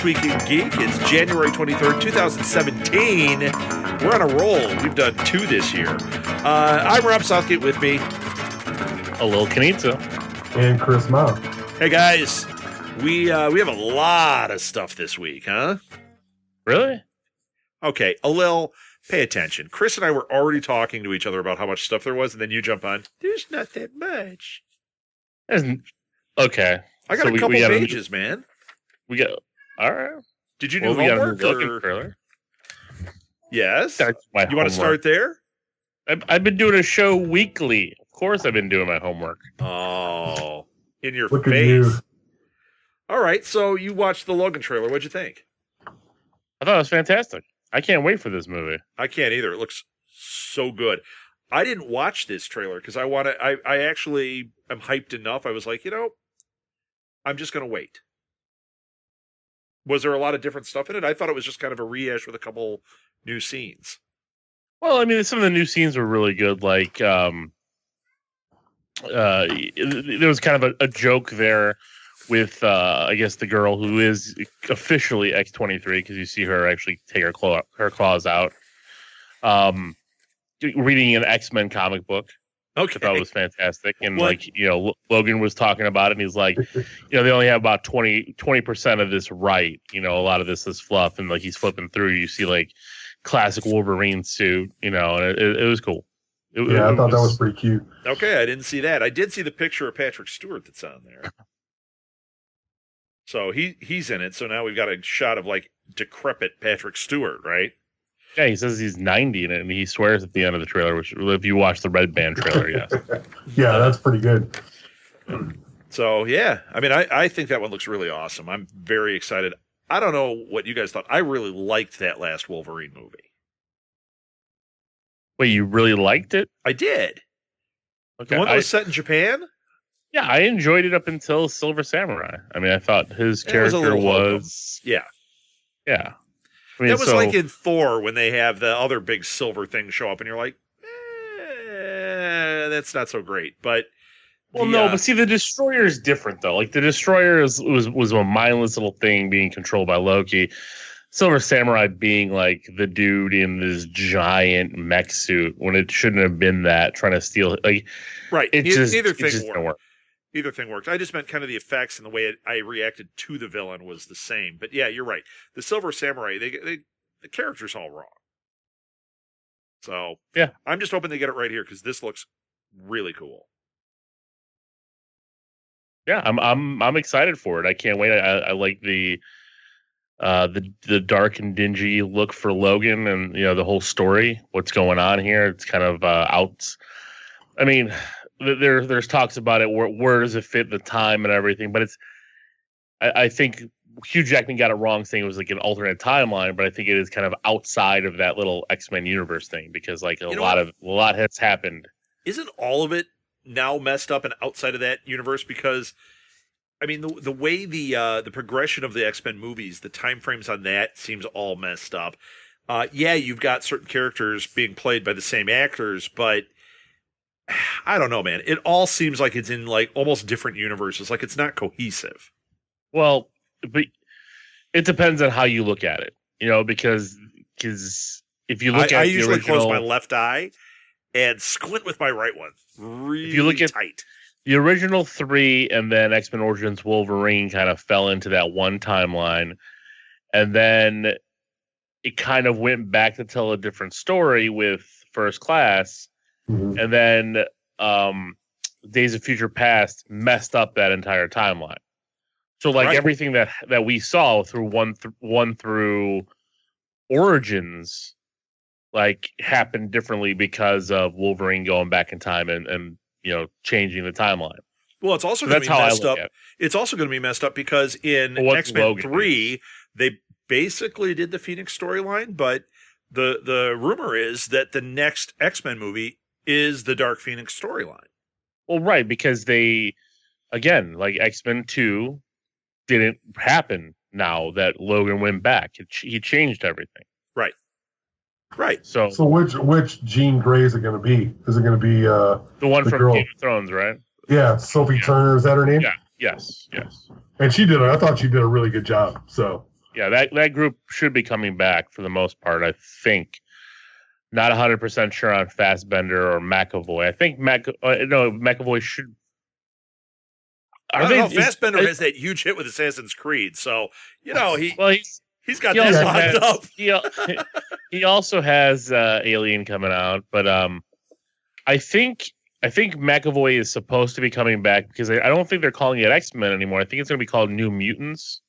Week in Geek. It's January 23rd, 2017. We're on a roll. We've done 2 this year. I'm Rob Southgate, with me. A little Kanita. And Chris Mount. Hey, guys. We have a lot of stuff this week, huh? Really? Okay, Alil, pay attention. Chris and I were already talking to each other about how much stuff there was, and then you jump on, there's not that much. Okay. I got a couple pages, man. We got... All right. Did you do homework? Trailer. Yes. You want to start there? I've been doing a show weekly. Of course I've been doing my homework. Oh, in your Look face. at you. All right, so you watched the Logan trailer. What'd you think? I thought it was fantastic. I can't wait for this movie. I can't either. It looks so good. I didn't watch this trailer because I actually am hyped enough. I was like, I'm just going to wait. Was there a lot of different stuff in it? I thought it was just kind of a rehash with a couple new scenes. Well, I mean, some of the new scenes were really good. Like, there was kind of a joke there with, I guess, the girl who is officially X-23, because you see her actually take her claws out. Reading an X-Men comic book. Okay. I thought it was fantastic. And, Logan was talking about it, and he's like, they only have about 20% of this right. A lot of this is fluff. And, he's flipping through. You see, classic Wolverine suit, and it was cool. I thought that was pretty cute. Okay, I didn't see that. I did see the picture of Patrick Stewart that's on there. So he's in it. So now we've got a shot of, decrepit Patrick Stewart, right? Yeah, he says he's 90 in it, and he swears at the end of the trailer, which, if you watch the Red Band trailer, yes. Yeah, that's pretty good. So, yeah. I mean, I think that one looks really awesome. I'm very excited. I don't know what you guys thought. I really liked that last Wolverine movie. Wait, you really liked it? I did. Okay. The one that was set in Japan? Yeah, I enjoyed it up until Silver Samurai. I mean, I thought his character was... Yeah. Yeah. I mean, that was like in Thor when they have the other big silver thing show up, and you're like, that's not so great. But but see, the Destroyer is different though. The Destroyer was a mindless little thing being controlled by Loki. Silver Samurai being the dude in this giant mech suit when it shouldn't have been that, trying to steal right. Neither thing worked. Either thing worked. I just meant kind of the effects and the way I reacted to the villain was the same. But yeah, you're right. The Silver Samurai, the character's all wrong. So yeah, I'm just hoping they get it right here because this looks really cool. Yeah, I'm excited for it. I can't wait. I like the dark and dingy look for Logan, and the whole story. What's going on here? It's kind of out. I mean. There's talks about it. Where does it fit the time and everything? But I think Hugh Jackman got it wrong saying it was an alternate timeline. But I think it is kind of outside of that little X-Men universe thing because a lot has happened. Isn't all of it now messed up and outside of that universe? Because I mean the way the progression of the X-Men movies, the time frames on that seems all messed up. Yeah, you've got certain characters being played by the same actors, but I don't know, man. It all seems like it's in almost different universes. It's not cohesive. Well, but it depends on how you look at it, because if you look at I the usually original, close my left eye and squint with my right one. Really if you look at tight. The original 3 and then X-Men Origins Wolverine kind of fell into that one timeline, and then it kind of went back to tell a different story with First Class. Mm-hmm. And then Days of Future Past messed up that entire timeline. So everything that we saw through one through Origins happened differently because of Wolverine going back in time and changing the timeline. Well, it's also going to be messed up. It's also going to be messed up because in X-Men 3 they basically did the Phoenix storyline, but the rumor is that the next X-Men movie is the Dark Phoenix storyline. Well, right, because they, again, X-Men 2 didn't happen now that Logan went back. He changed everything. Right. So which Jean Grey is it going to be? Is it going to be the one from girl? Game of Thrones, right? Yeah, Sophie Turner, is that her name? Yeah. Yes. And she did. I thought she did a really good job. So Yeah, that group should be coming back for the most part, I think. Not 100% sure on Fassbender or McAvoy. I think McAvoy should. I don't know. Fassbender has that huge hit with Assassin's Creed, so he's got that locked up. He also has Alien coming out, but I think McAvoy is supposed to be coming back because I don't think they're calling it X-Men anymore. I think it's going to be called New Mutants.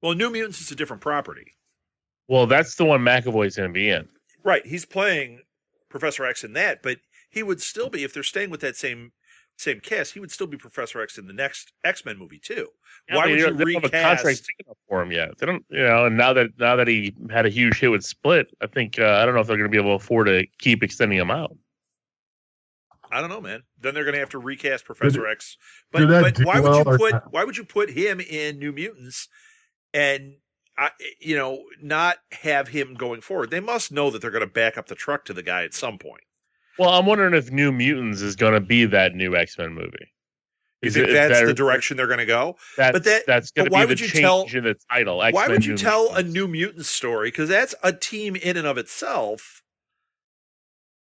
Well, New Mutants is a different property. Well, that's the one McAvoy's going to be in. Right. He's playing Professor X in that, but he would still be, if they're staying with that same cast, he would still be Professor X in the next X-Men movie too. Yeah, why would you recast? They don't have a contract for him yet. They don't, and now that he had a huge hit with Split, I think I don't know if they're going to be able to afford to keep extending him out. I don't know, man. Then they're going to have to recast Professor X. But why would you put him in New Mutants and not have him going forward? They must know that they're going to back up the truck to the guy at some point. Well, I'm wondering if New Mutants is going to be that new X-Men movie. You think that's the direction they're going to go? That's going to be the change in the title. Why would you tell a New Mutants story? Because that's a team in and of itself.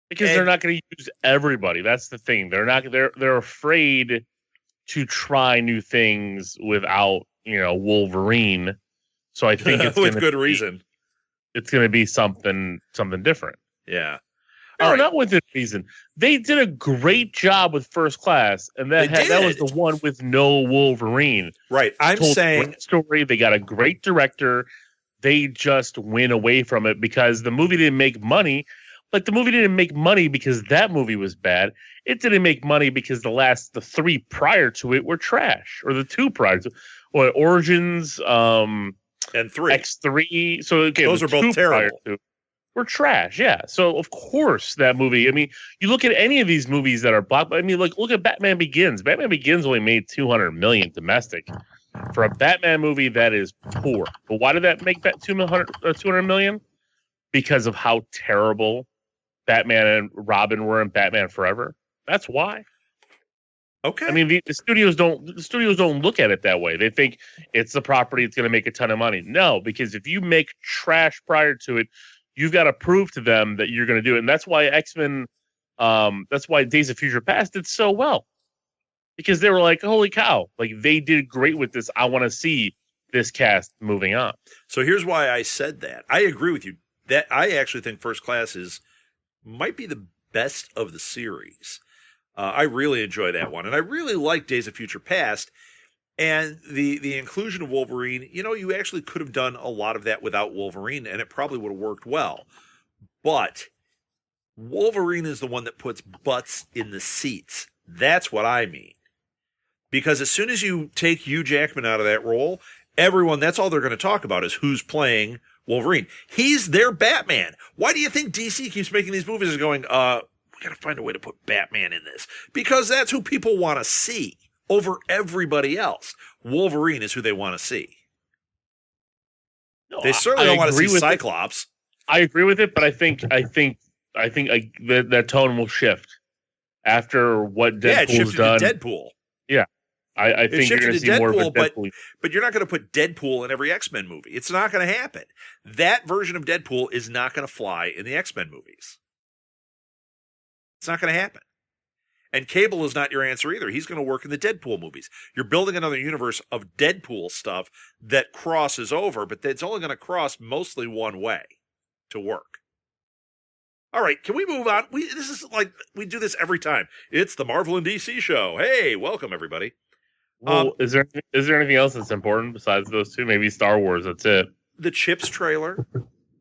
Because they're not going to use everybody. That's the thing. They're afraid to try new things without Wolverine. So I think it's with good reason. It's going to be something different. Yeah. Not with good reason. They did a great job with First Class, and that was the one with no Wolverine. Right. I'm saying, great story. They got a great director. They just went away from it because the movie didn't make money. Like, the movie didn't make money because that movie was bad. It didn't make money because the three prior to it were trash, or the two prior to, or Origins, and 3 X3. So okay, those are both terrible. Were trash, yeah. So of course that movie. I mean, you look at any of these movies that are blocked. I mean, look at Batman Begins. Batman Begins only made $200 million domestic for a Batman movie that is poor. But why did that make that $200 million? Because of how terrible Batman and Robin were in Batman Forever. That's why. Okay. I mean, the studios don't look at it that way. They think it's the property, it's going to make a ton of money. No, because if you make trash prior to it, you've got to prove to them that you're going to do it. And that's why X-Men, that's why Days of Future Past did so well. Because they were like, holy cow, like, they did great with this. I want to see this cast moving on. So here's why I said that. I agree with you. That I actually think First Class might be the best of the series. I really enjoy that one. And I really like Days of Future Past. And the inclusion of Wolverine, you actually could have done a lot of that without Wolverine, and it probably would have worked well. But Wolverine is the one that puts butts in the seats. That's what I mean. Because as soon as you take Hugh Jackman out of that role, that's all they're going to talk about is who's playing Wolverine. He's their Batman. Why do you think DC keeps making these movies and going, we got to find a way to put Batman in this? Because that's who people want to see over everybody else. Wolverine is who they want to see. No, they certainly don't want to see Cyclops. I agree with it, but I think that tone will shift after what Deadpool's done. To Deadpool. Yeah. I think you're going to see more of a Deadpool. But you're not going to put Deadpool in every X-Men movie. It's not going to happen. That version of Deadpool is not going to fly in the X-Men movies. It's not going to happen. And Cable is not your answer either. He's going to work in the Deadpool movies. You're building another universe of Deadpool stuff that crosses over, but it's only going to cross mostly one way to work. All right, can we move on? This is like we do this every time. It's the Marvel and DC show. Hey, welcome everybody. Well, is there anything else that's important besides those two? Maybe Star Wars. That's it. The Chips trailer.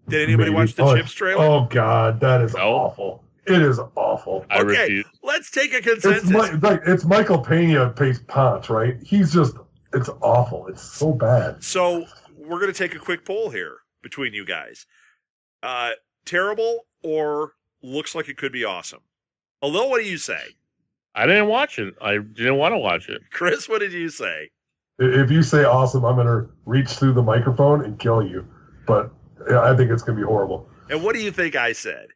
Did anybody watch the Chips trailer? Oh God, that is awful. It is awful. I refuse. Let's take a consensus. It's Michael Pena plays Ponce, right? It's awful. It's so bad. So we're going to take a quick poll here between you guys. Terrible or looks like it could be awesome? Although, what do you say? I didn't watch it. I didn't want to watch it. Chris, what did you say? If you say awesome, I'm going to reach through the microphone and kill you. But I think it's going to be horrible. And what do you think I said?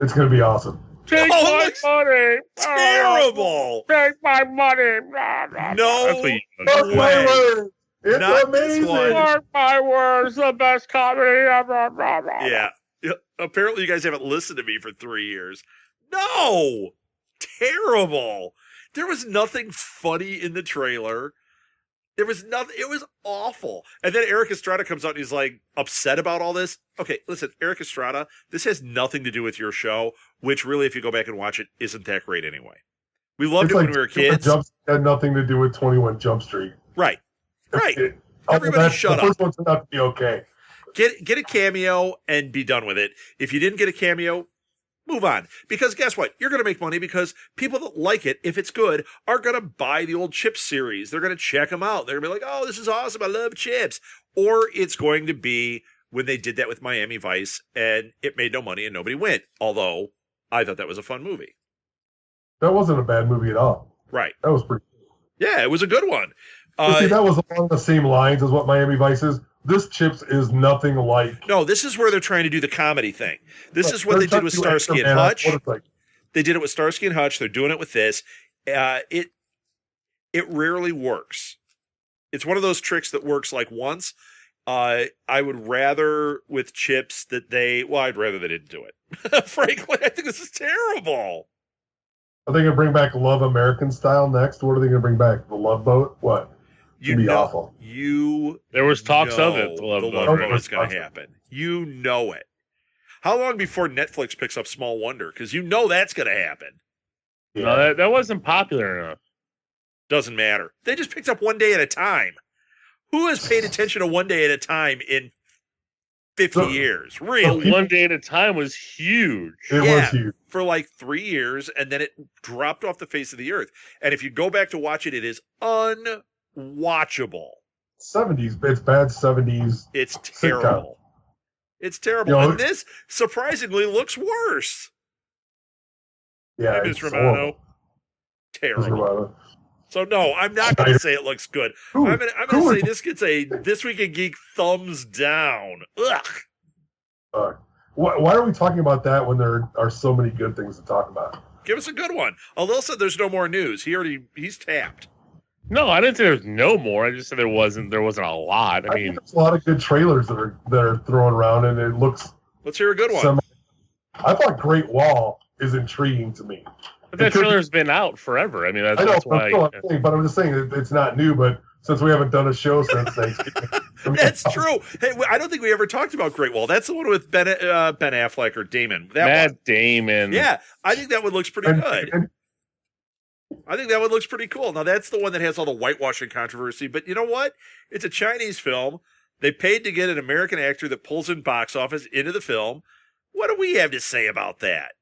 It's going to be awesome. Take my money. Terrible. Take my money. No way. It's Not this amazing. one. Mark my words, the best comedy ever. Yeah. Apparently, you guys haven't listened to me for 3 years. No! Terrible. There was nothing funny in the trailer. There was nothing. It was awful. And then Eric Estrada comes out and he's like upset about all this. Okay, listen, Eric Estrada, this has nothing to do with your show, which really, if you go back and watch it, isn't that great anyway. We loved it when we were kids. Jumps had nothing to do with 21 Jump Street. Right. Everybody shut up. The first one turned out to be okay. Get a cameo and be done with it. If you didn't get a cameo, move on. Because guess what? You're going to make money because people that like it, if it's good, are going to buy the old Chips series. They're going to check them out. They're going to be like, oh, this is awesome. I love Chips. Or it's going to be when they did that with Miami Vice and it made no money and nobody went. Although I thought that was a fun movie. That wasn't a bad movie at all. Right. That was pretty cool. Yeah, it was a good one. See, that was along the same lines as what Miami Vice is. This Chips is nothing like. No, this is where they're trying to do the comedy thing. This is what they did with Starsky and Hutch. They did it with Starsky and Hutch. They're doing it with this. It rarely works. It's one of those tricks that works like once. I would rather with Chips that I'd rather they didn't do it. Frankly, I think this is terrible. Are they going to bring back Love American Style next? What are they going to bring back? The Love Boat? What? It'd be awful. There was talks of it. The Love Boat is going to happen. You know it. How long before Netflix picks up Small Wonder? Because you know that's going to happen. Yeah. No, that wasn't popular enough. Doesn't matter. They just picked up One Day at a Time. Who has paid attention to One Day at a Time in 50 years? Really? One Day at a Time was huge. It was huge. For like 3 years, and then it dropped off the face of the earth. And if you go back to watch it, it is unwatchable. 70s. It's bad 70s. It's terrible. Sitcom. It's terrible. And this, surprisingly, looks worse. Yeah, Ms. Romano. Terrible. Ms. Romano. So, no, I'm not going to say it looks good. I'm going to say this gets a This Week in Geek thumbs down. Ugh. Why are we talking about that when there are so many good things to talk about? Give us a good one. Although said there's no more news. He's tapped. No, I didn't say there's no more. I just said there wasn't a lot. I mean, there's a lot of good trailers that are thrown around, and it looks. Let's hear a good one. I thought Great Wall is intriguing to me. But that trailer's been out forever. I mean, that's why. But I'm just saying it's not new. But since we haven't done a show since Thanksgiving, that's true. Hey, I don't think we ever talked about Great Wall. That's the one with Ben Affleck or Damon. Matt Damon. Yeah, I think that one looks pretty good. I think that one looks pretty cool. Now, that's the one that has all the whitewashing controversy. But you know what? It's a Chinese film. They paid to get an American actor that pulls in box office into the film. What do we have to say about that?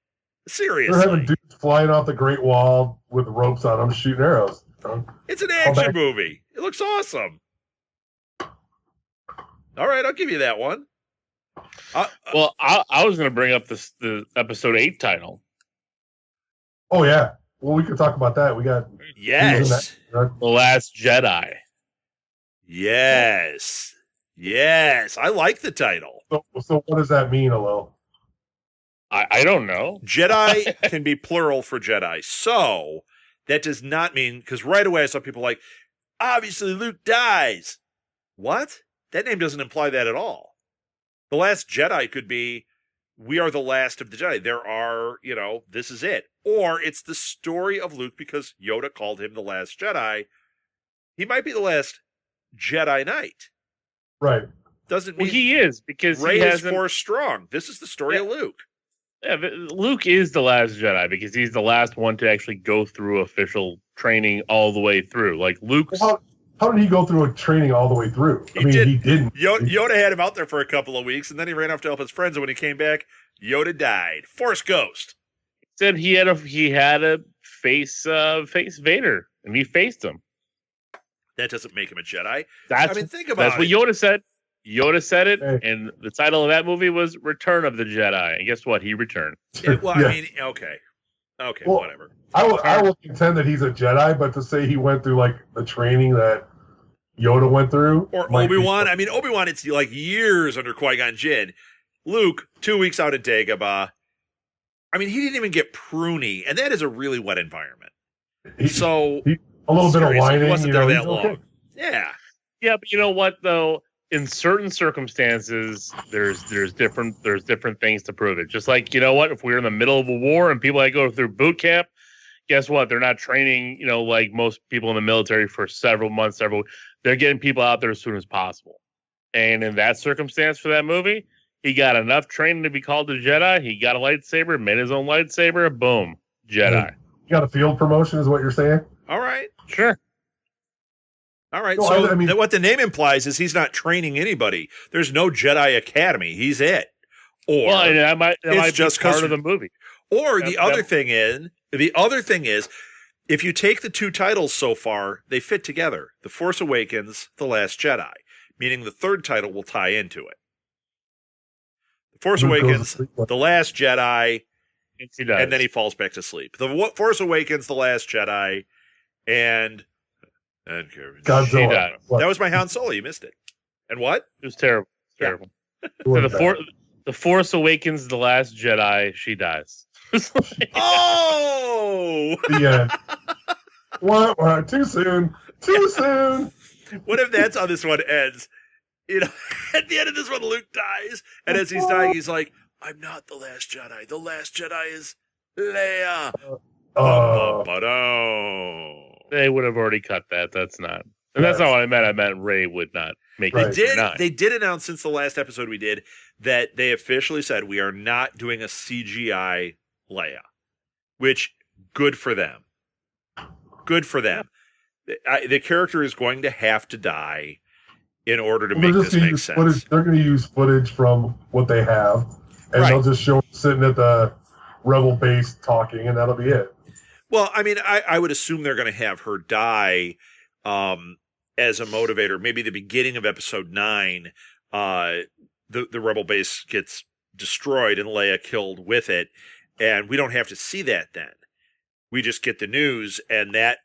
Seriously. They're having dudes flying off the Great Wall with ropes on them, shooting arrows. It's an action movie. It looks awesome. All right, I'll give you that one. Well, I was going to bring up the episode 8 title. Oh, yeah. Well, we could talk about that. We got The Last Jedi. Yes. I like the title. So what does that mean, Alo? I don't know. Jedi can be plural for Jedi. So that does not mean, because right away I saw people like, obviously Luke dies. What? That name doesn't imply that at all. The Last Jedi could be, we are the last of the Jedi. There are, this is it. Or it's the story of Luke because Yoda called him the Last Jedi. He might be the last Jedi Knight. Right. Doesn't mean he is, because Rey is Force strong. This is the story of Luke. Yeah, but Luke is the last Jedi because he's the last one to actually go through official training all the way through. Like Luke's. How did he go through a training all the way through? He didn't. Yoda had him out there for a couple of weeks, and then he ran off to help his friends. And when he came back, Yoda died. Force ghost. Said he had to face Vader, and he faced him. That doesn't make him a Jedi. Think about it. That's what Yoda said. Yoda said it, and the title of that movie was Return of the Jedi. And guess what? He returned. Okay. Whatever. I will contend that he's a Jedi, but to say he went through like the training that Yoda went through, or Obi-Wan. Obi-Wan. It's like years under Qui-Gon Jinn. Luke, 2 weeks out in Dagobah. He didn't even get pruny, and that is a really wet environment. A little bit of whining. He wasn't there that long. Okay. Yeah. Yeah, but you know what though? In certain circumstances, there's different things to prove it. Just like, you know what, if we're in the middle of a war and people go through boot camp, guess what? They're not training, like most people in the military for several months, they're getting people out there as soon as possible. And in that circumstance for that movie, he got enough training to be called a Jedi. He got a lightsaber, made his own lightsaber, boom, Jedi. You got a field promotion, is what you're saying? All right. Sure. All right. No, So I mean, what the name implies is he's not training anybody. There's no Jedi Academy. He's it. Or Well, and that might it's be just part of the movie. Or the other thing is, if you take the two titles so far, they fit together. The Force Awakens, The Last Jedi, meaning the third title will tie into it. The Force Awakens, The Last Jedi, and then he falls back to sleep. The Force Awakens, The Last Jedi, and Godzilla. That was my Han Solo. You missed it. And what? It was terrible. Terrible. Yeah. The Force Awakens, The Last Jedi, she dies. Oh! The end. What? Too soon. Too soon. What if that's how this one ends? At the end of this one, Luke dies, and as he's dying, he's like, "I'm not the last Jedi. The last Jedi is Leia." They would have already cut that. That's not. And that's not what I meant. I meant Rey would not make it. They did announce since the last episode we did that they officially said we are not doing a CGI Leia, which good for them. Good for them. The character is going to have to die in order to make this make sense. They're going to use footage from what they have, and they'll just show them sitting at the rebel base talking, and that'll be it. Well, I mean, I would assume they're going to have her die as a motivator. Maybe the beginning of episode 9, the rebel base gets destroyed and Leia killed with it, and we don't have to see that then. We just get the news, and that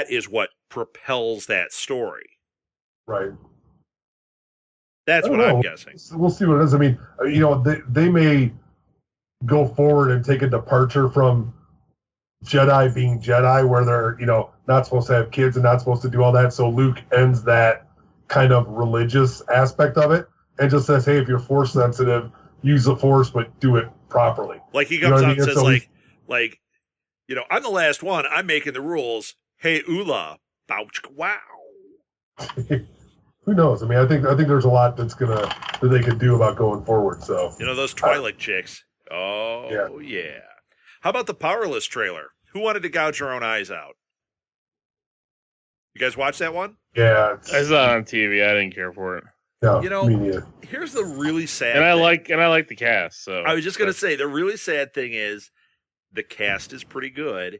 is what propels that story. Right. That's what I'm guessing. We'll see what it is. I mean, they may go forward and take a departure from Jedi being Jedi, where they're, not supposed to have kids and not supposed to do all that. So Luke ends that kind of religious aspect of it and just says, hey, if you're force sensitive, use the force, but do it properly. Like he comes out and says, I'm the last one. I'm making the rules. Hey, Ula. Wow. Who knows? I mean, I think there's a lot that they could do about going forward. So those Twilight chicks. Oh yeah. How about the Powerless trailer? Who wanted to gouge their own eyes out? You guys watch that one? Yeah, I saw it on TV. I didn't care for it. No, here's the really sad. And I thing. like the cast. So I was just gonna say the really sad thing is the cast is pretty good,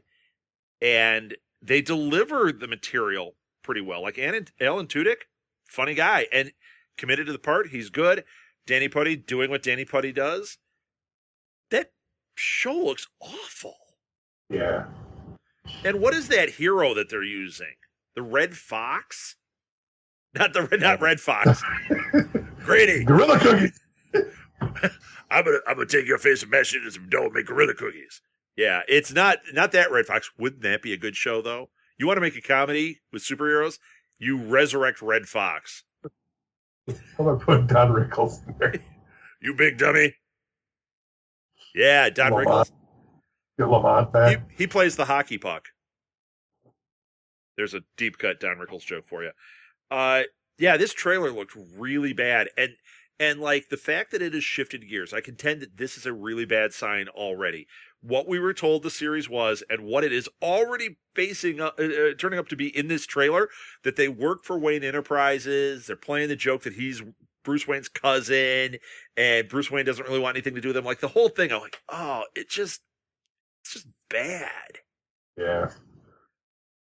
and they deliver the material pretty well. Like Alan Tudyk, funny guy and committed to the part. He's good. Danny Putty doing what Danny Putty does. That show looks awful. Yeah. And what is that hero that they're using? The Red Fox? Not Red Fox. Grady. Gorilla cookies. I'm gonna take your face and mash it into some dough and make gorilla cookies. Yeah, it's not that Red Fox. Wouldn't that be a good show though? You want to make a comedy with superheroes? You resurrect Red Fox. I'm gonna put Don Rickles in there. You big dummy. Yeah, Don Rickles. Get Lamont back. He plays the hockey puck. There's a deep cut Don Rickles joke for you. Yeah, this trailer looked really bad, and like the fact that it has shifted gears, I contend that this is a really bad sign already. What we were told the series was, and what it is already turning up to be in this trailer, that they work for Wayne Enterprises. They're playing the joke that he's Bruce Wayne's cousin, and Bruce Wayne doesn't really want anything to do with them. Like the whole thing, I'm like, oh, it's just bad. Yeah.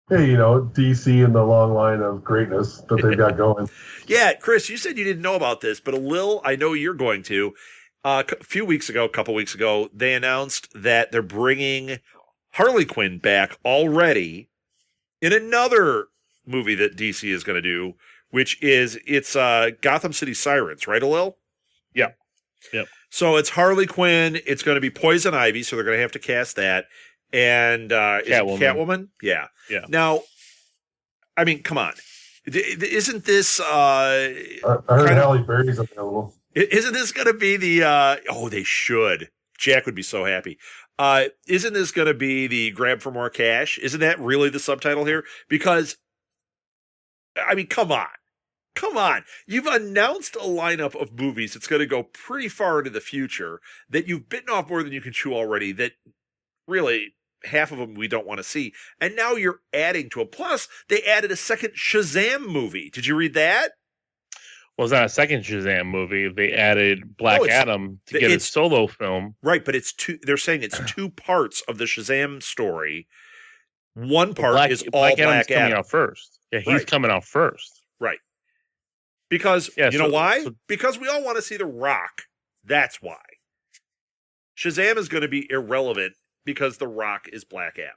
Hey, DC and the long line of greatness that they've got going. Yeah, Chris, you said you didn't know about this, but I know you're going to. A couple weeks ago, they announced that they're bringing Harley Quinn back already in another movie that DC is going to do, which is Gotham City Sirens, right, Alil? Yeah. Yep. So it's Harley Quinn. It's going to be Poison Ivy, so they're going to have to cast that. And Catwoman? Yeah. Yeah. Now, I mean, come on. Isn't this I heard kind of, Halle Berry's available. isn't this going to be the oh, they should. Jack would be so happy. Isn't this going to be the grab for more cash? Isn't that really the subtitle here? Because I mean, come on. Come on. You've announced a lineup of movies that's going to go pretty far into the future, that you've bitten off more than you can chew already, that really half of them we don't want to see. And now you're adding to it. Plus, they added a second Shazam movie. Did you read that? Well, it's not a second Shazam movie. They added Black Adam to get a solo film. Right, but it's two. They're saying it's two parts of the Shazam story. One part is all Black Adam's coming out first. Yeah, he's coming out first. Right. Because, you know why? Because we all want to see The Rock. That's why. Shazam is going to be irrelevant because The Rock is Black Adam.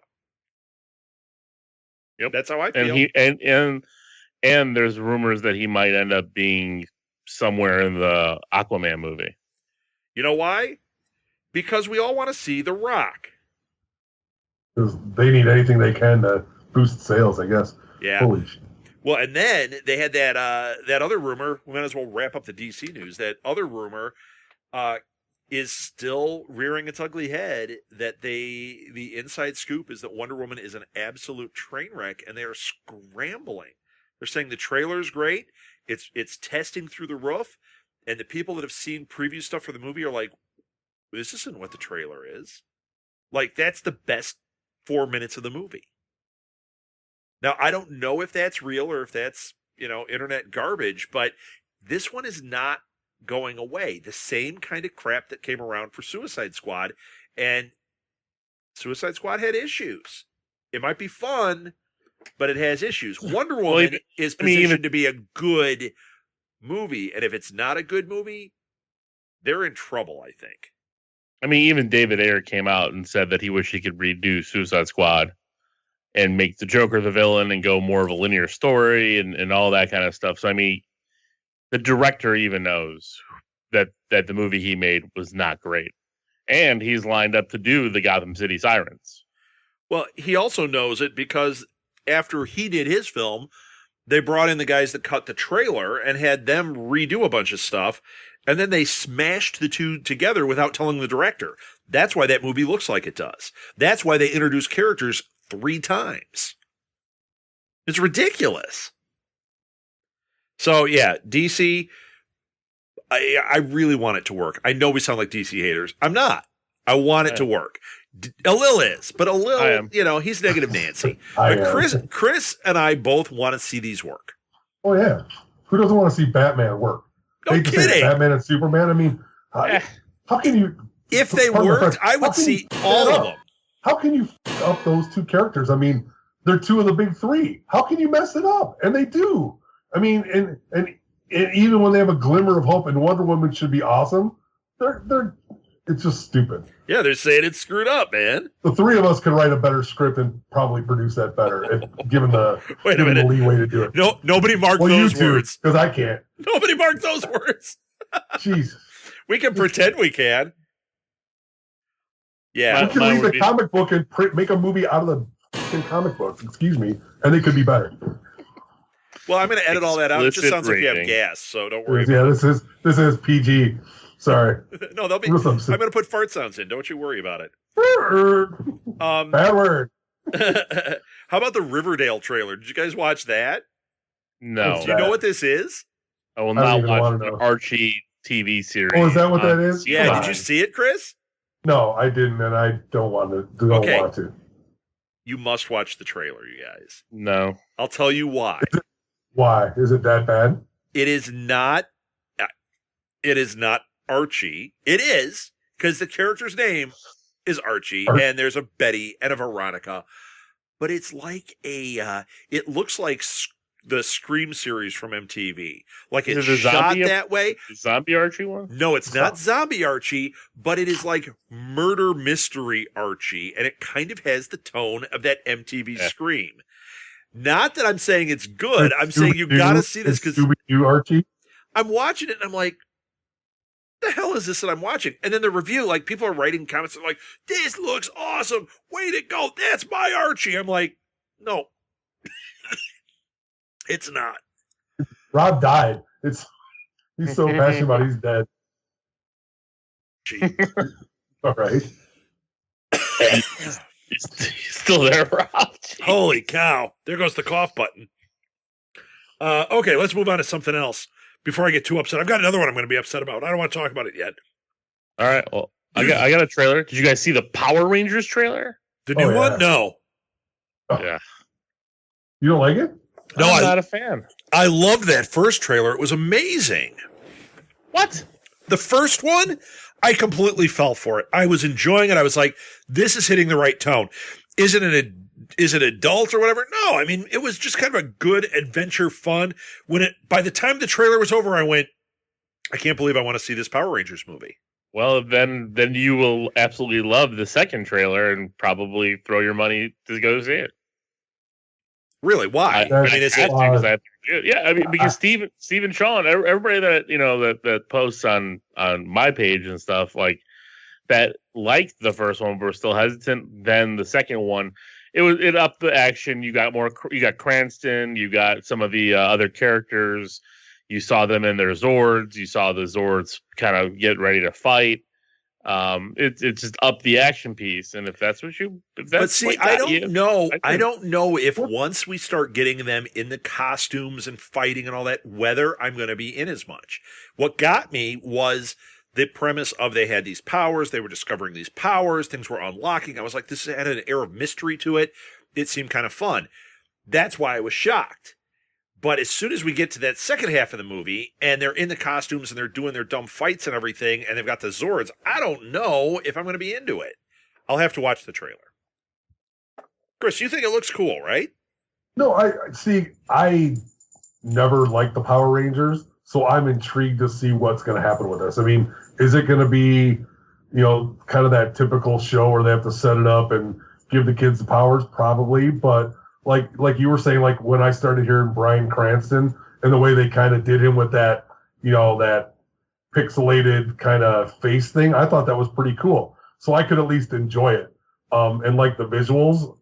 Yep. That's how I feel. And there's rumors that he might end up being somewhere in the Aquaman movie. You know why? Because we all want to see The Rock. Because they need anything they can to boost sales, I guess. Yeah. Holy shit. Well, and then they had that other rumor. We might as well wrap up the DC news. That other rumor is still rearing its ugly head. That the inside scoop is that Wonder Woman is an absolute train wreck, and they are scrambling. They're saying the trailer's great. It's testing through the roof, and the people that have seen preview stuff for the movie are like, "This isn't what the trailer is." Like, that's the best 4 minutes of the movie. Now, I don't know if that's real or if that's, internet garbage, but this one is not going away. The same kind of crap that came around for Suicide Squad, and Suicide Squad had issues. It might be fun, but it has issues. Wonder Woman is positioned to be a good movie, and if it's not a good movie, they're in trouble, I think. I mean, even David Ayer came out and said that he wished he could redo Suicide Squad and make the Joker the villain and go more of a linear story and all that kind of stuff. So, I mean, the director even knows that the movie he made was not great. And he's lined up to do the Gotham City Sirens. Well, he also knows it because after he did his film, they brought in the guys that cut the trailer and had them redo a bunch of stuff. And then they smashed the two together without telling the director. That's why that movie looks like it does. That's why they introduced characters 3 times. It's ridiculous. So, yeah, DC, I really want it to work. I know we sound like DC haters. I'm not. I want it to work. Alil is, but Alil, he's negative Nancy. But Chris and I both want to see these work. Oh, yeah. Who doesn't want to see Batman work? No kidding. Batman and Superman. I mean, how can you? If they worked, I would see all of them. How can you f up those two characters? I mean, they're 2 of the big 3. How can you mess it up? And they do. I mean, and even when they have a glimmer of hope, and Wonder Woman should be awesome, it's just stupid. Yeah, they're saying it's screwed up, man. The 3 of us could write a better script and probably produce that better, if given the leeway to do it. No, nobody marked those words because I can't. Nobody marked those words. Jesus, we can pretend we can. Yeah, we can read the comic book and make a movie out of the comic books. Excuse me, and it could be better. Well, I'm going to edit all that out. It just sounds like you have gas, so don't worry. Yeah, this is PG. Sorry. No, I'm going to put fart sounds in. Don't you worry about it. Bad word. How about the Riverdale trailer? Did you guys watch that? No. Do you know what this is? I will not watch the Archie TV series. Oh, is that what that is? Yeah. Did you see it, Chris? No, I didn't, and I don't want to. Want to. You must watch the trailer, you guys. No. I'll tell you why. Why? Is it that bad? It is not. It is not Archie. It is, because the character's name is Archie, and there's a Betty and a Veronica. But it's like it looks like the Scream series from MTV. Like it's shot that way. Zombie Archie one? No, it's not Zombie Archie, but it is like murder mystery Archie, and it kind of has the tone of that MTV Scream. Not that I'm saying it's good. I'm saying you got to see this because Archie. I'm watching it and I'm like, the hell is this that I'm watching? And then the review, like people are writing comments like, this looks awesome. Way to go. That's my Archie. I'm like, no. It's not. Rob died. He's so passionate about he's dead. Gee. All right. He's still there, Rob. Jeez. Holy cow. There goes the cough button. Okay, let's move on to something else before I get too upset. I've got another one I'm going to be upset about. I don't want to talk about it yet. All right. Well, I got a trailer. Did you guys see the Power Rangers trailer? The new one? No. Yeah. You don't like it? No, I'm not a fan. I loved that first trailer. It was amazing. What? The first one, I completely fell for it. I was enjoying it. I was like, this is hitting the right tone. Is it adult or whatever? No, I mean, it was just kind of a good adventure fun. By the time the trailer was over, I went, I can't believe I want to see this Power Rangers movie. Well, then you will absolutely love the second trailer and probably throw your money to go see it. Really? Why? I mean, is it? Because Steve and Sean, everybody that that posts on my page and stuff like that liked the first one, but were still hesitant. Then the second one, it upped the action. You got Cranston, you got some of the other characters. You saw them in their Zords. You saw the Zords kind of get ready to fight. It's just up the action piece, and if that's what you, I don't know if once we start getting them in the costumes and fighting and all that, whether I'm going to be in as much. What got me was the premise of they had these powers, they were discovering these powers, things were unlocking. I was like, this had an air of mystery to it. It seemed kind of fun. That's why I was shocked. But as soon as we get to that second half of the movie and they're in the costumes and they're doing their dumb fights and everything and they've got the Zords, I don't know if I'm going to be into it. I'll have to watch the trailer. Chris, you think it looks cool, right? No, I never liked the Power Rangers, so I'm intrigued to see what's going to happen with this. I mean, is it going to be, kind of that typical show where they have to set it up and give the kids the powers? Probably, but like you were saying, like when I started hearing Bryan Cranston and the way they kind of did him with that, that pixelated kind of face thing, I thought that was pretty cool. So I could at least enjoy it. And like the visuals,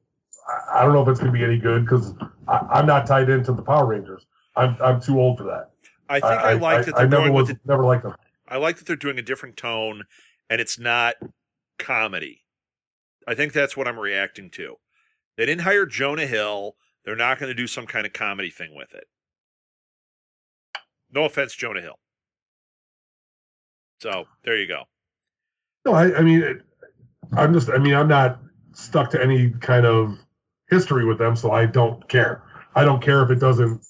I don't know if it's going to be any good because I'm not tied into the Power Rangers. I'm too old for that. I think I like that they're never liked them. I like that they're doing a different tone and it's not comedy. I think that's what I'm reacting to. They didn't hire Jonah Hill. They're not going to do some kind of comedy thing with it. No offense, Jonah Hill. So there you go. No, I'm not stuck to any kind of history with them, so I don't care. I don't care if it doesn't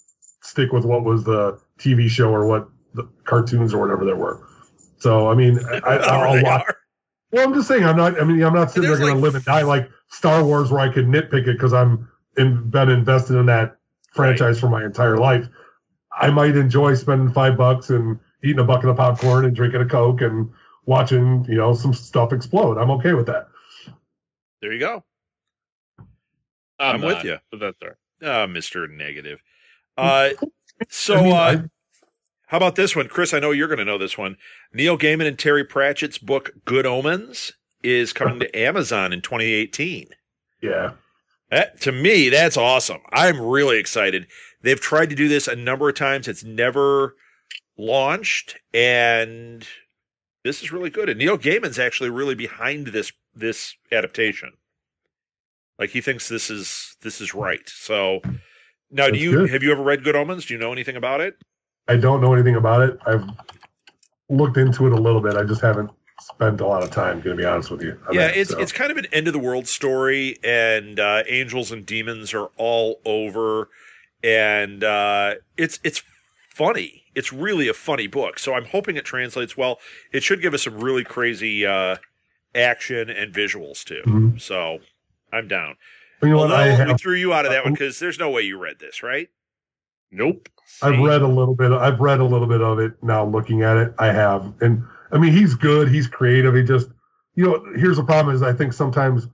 stick with what was the TV show or what the cartoons or whatever there were. So, I'll watch. Well, I'm just saying, I'm not sitting there going to live and die like Star Wars where I could nitpick it because been invested in that franchise for my entire life. I might enjoy spending $5 and eating a bucket of popcorn and drinking a Coke and watching, some stuff explode. I'm okay with that. There you go. I'm with you. But that's all right. Mr. Negative. How about this one? Chris, I know you're going to know this one. Neil Gaiman and Terry Pratchett's book, Good Omens, is coming to Amazon in 2018. Yeah. To me, that's awesome. I'm really excited. They've tried to do this a number of times. It's never launched, and this is really good. And Neil Gaiman's actually really behind this adaptation. Like he thinks this is right. So now, have you ever read Good Omens? Do you know anything about it? I don't know anything about it. I've looked into it a little bit. I just haven't spent a lot of time, going to be honest with you. It's kind of an end of the world story, and angels and demons are all over, and it's funny. It's really a funny book. So I'm hoping it translates well. It should give us some really crazy action and visuals too. Mm-hmm. So I'm down. We threw you out of that one because there's no way you read this, right? Nope. I've read a little bit of it now looking at it. I have. And I mean, he's good. He's creative. He just, here's the problem is I think sometimes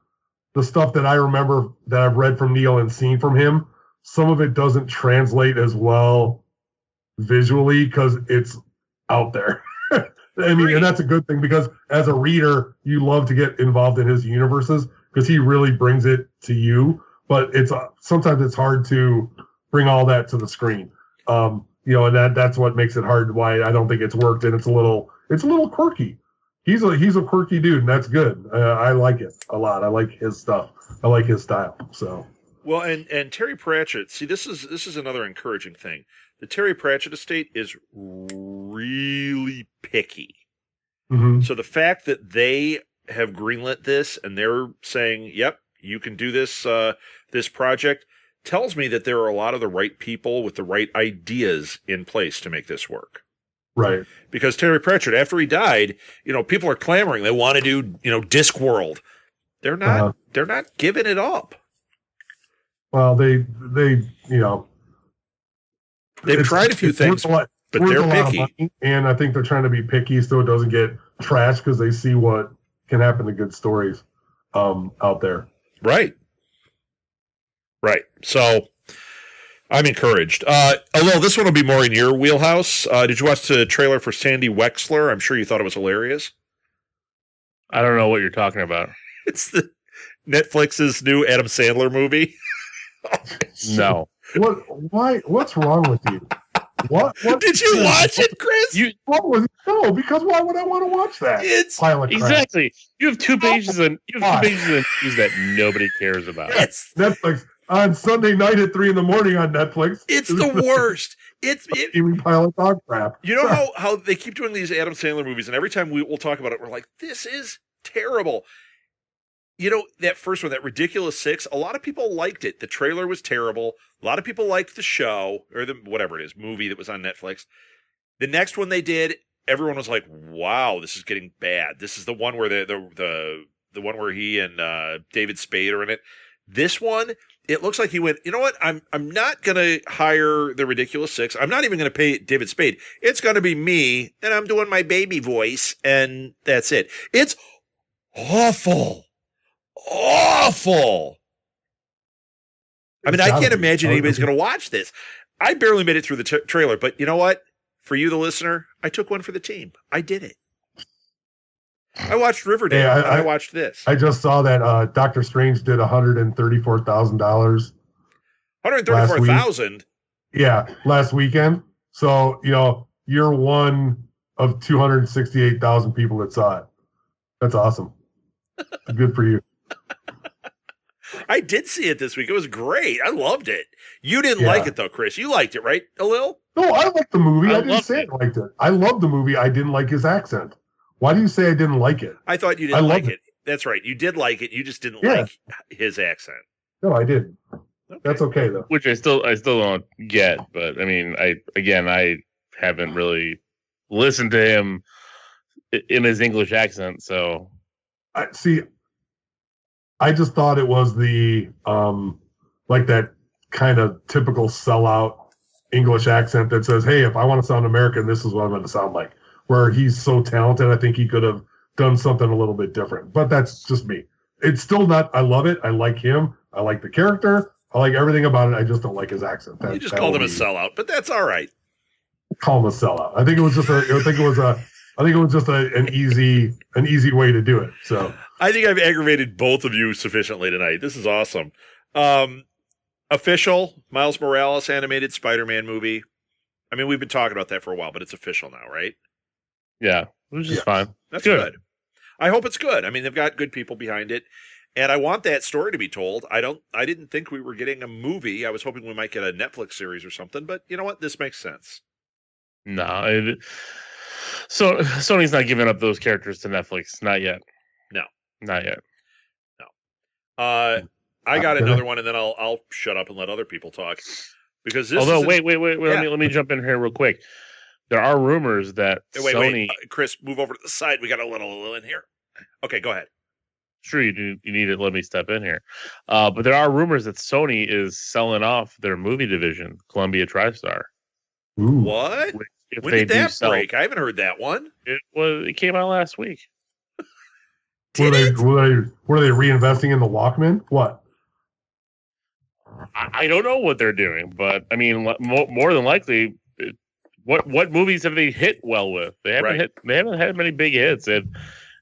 the stuff that I remember that I've read from Neil and seen from him, some of it doesn't translate as well visually because it's out there. I mean, and that's a good thing because as a reader, you love to get involved in his universes because he really brings it to you. But sometimes it's hard to bring all that to the screen. And that's what makes it hard. Why I don't think it's worked, and it's a little quirky. He's a quirky dude, and that's good. I like it a lot. I like his stuff. I like his style. So well, and Terry Pratchett. See, this is another encouraging thing. The Terry Pratchett estate is really picky. Mm-hmm. So the fact that they have greenlit this and they're saying, "Yep, you can do this this project," tells me that there are a lot of the right people with the right ideas in place to make this work. Right. Because Terry Pratchett, after he died, people are clamoring. They want to do, Discworld. They're not giving it up. Well, they've tried a few things, but they're picky. And I think they're trying to be picky so it doesn't get trashed because they see what can happen to good stories out there. Right. So I'm encouraged. Although this one will be more in your wheelhouse. Did you watch the trailer for Sandy Wexler? I'm sure you thought it was hilarious. I don't know what you're talking about. It's the Netflix's new Adam Sandler movie. No. What's wrong with you? What did you watch it, Chris? No, because why would I want to watch that? It's exactly. You have two pages of news that nobody cares about. It's Netflix on Sunday night at 3 a.m. on Netflix. It's the worst. It's pile of dog crap. You know how they keep doing these Adam Sandler movies, and every time we'll talk about it, we're like, this is terrible. That first one, that Ridiculous Six, a lot of people liked it. The trailer was terrible. A lot of people liked the show, or the whatever it is, movie that was on Netflix. The next one they did, everyone was like, wow, this is getting bad. This is the one where the one where he and David Spade are in it. This one, it looks like he went, you know what? I'm not going to hire the Ridiculous Six. I'm not even going to pay David Spade. It's going to be me, and I'm doing my baby voice, and that's it. It's awful. Awful. I mean, I can't imagine anybody's going to watch this. I barely made it through the trailer, but you know what? For you, the listener, I took one for the team. I did it. I watched Riverdale. Yeah, I watched this. I just saw that Doctor Strange did $134,000. $134,000. Yeah, last weekend. So you're one of 268,000 people that saw it. That's awesome. Good for you. I did see it this week. It was great. I loved it. You didn't like it though, Chris. You liked it, right, Alil? No, I liked the movie. I didn't say I liked it. I loved the movie. I didn't like his accent. Why do you say I didn't like it? I thought you didn't like it. That's right. You did like it. You just didn't like his accent. No, I didn't. Okay. That's okay though. Which I still don't get, but I mean, I haven't really listened to him in his English accent, so I just thought it was the like that kind of typical sellout English accent that says, "Hey, if I want to sound American, this is what I'm going to sound like." Where he's so talented, I think he could have done something a little bit different. But that's just me. It's still not. I love it. I like him. I like the character. I like everything about it. I just don't like his accent. You just called him a sellout, but that's all right. Call him a sellout. I think it was just an easy way to do it. So I think I've aggravated both of you sufficiently tonight. This is awesome. Official Miles Morales animated Spider-Man movie. I mean, we've been talking about that for a while, but it's official now, right? Yeah, which is fine. That's good. I hope it's good. I mean, they've got good people behind it, and I want that story to be told. I didn't think we were getting a movie. I was hoping we might get a Netflix series or something, but you know what? This makes sense. No, so Sony's not giving up those characters to Netflix. Not yet. No, not yet. No. I got another one, and then I'll shut up and let other people talk because this. Although, wait. Let me jump in here real quick. There are rumors that Sony. Chris, move over to the side. We got a little in here. Okay, go ahead. Sure, you do. You need to let me step in here. But there are rumors that Sony is selling off their movie division, Columbia TriStar. Ooh. What? When did that break? I haven't heard that one. It came out last week. Were they reinvesting in the Walkman? What? I don't know what they're doing, but I mean, more than likely, what movies have they hit well with? They haven't had many big hits.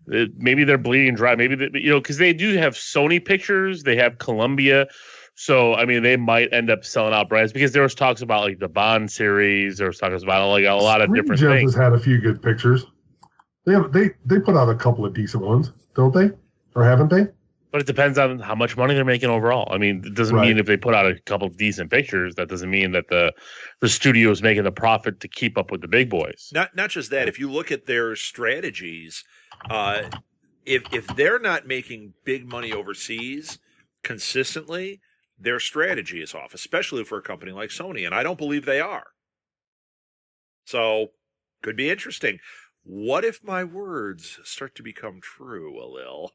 Maybe they're bleeding dry. Maybe because they do have Sony Pictures, they have Columbia. So, I mean, they might end up selling out brands because there was talks about like the Bond series. There was talks about like a lot of different Gems things. has had a few good pictures. They put out a couple of decent ones, don't they? Or haven't they? But it depends on how much money they're making overall. I mean, it doesn't mean if they put out a couple of decent pictures, that doesn't mean that the studio is making the profit to keep up with the big boys. Not just that. If you look at their strategies, if they're not making big money overseas consistently, their strategy is off, especially for a company like Sony, and I don't believe they are. So, could be interesting. What if my words start to become true, Alil?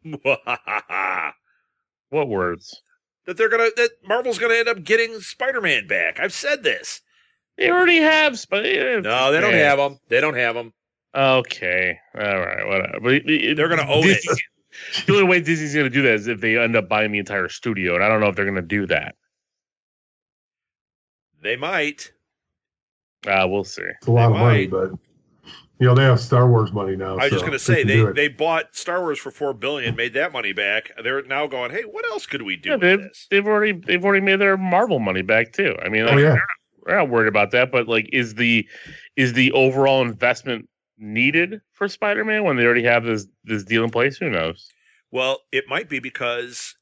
What words? That Marvel's gonna end up getting Spider-Man back. I've said this. They already have No, they don't have them. They don't have them. Okay, all right, whatever. But they're gonna own it. The only way Disney's going to do that is if they end up buying the entire studio, and I don't know if they're going to do that. They might. We'll see. It's a lot of money, but they have Star Wars money now. I was just going to say they bought Star Wars for $4 billion, made that money back. They're now going, hey, what else could we do with this? They've already made their Marvel money back too. I mean, they're not worried about that. But like, is the overall investment needed for Spider-Man when they already have this deal in place? Who knows? Well, it might be because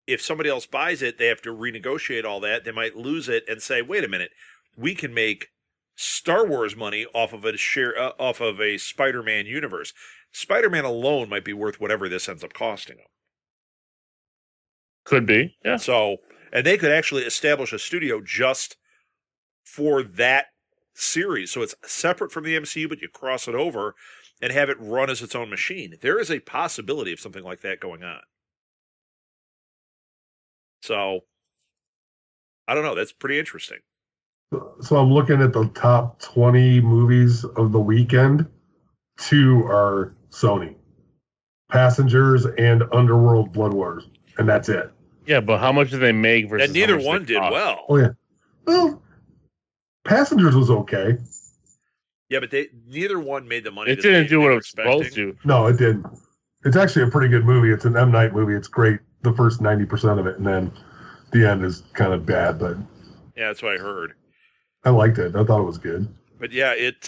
if somebody else buys it, they have to renegotiate all that. They might lose it and say, wait a minute, we can make Star Wars money off of a Spider-Man universe. Spider-Man alone might be worth whatever this ends up costing them. Could be, yeah. So, and they could actually establish a studio just for that series, so it's separate from the MCU, but you cross it over and have it run as its own machine. There is a possibility of something like that going on. So, I don't know. That's pretty interesting. So I'm looking at the top 20 movies of the weekend. 2 are Sony. Passengers and Underworld Blood Wars. And that's it. Yeah, but how much did they make versus and neither one did well. Oh, yeah. Well, Passengers was okay. Yeah, but neither one made the money. It didn't do what it was supposed to. No, it didn't. It's actually a pretty good movie. It's an M. Night movie. It's great, the first 90% of it, and then the end is kind of bad. But yeah, that's what I heard. I liked it. I thought it was good. But yeah, it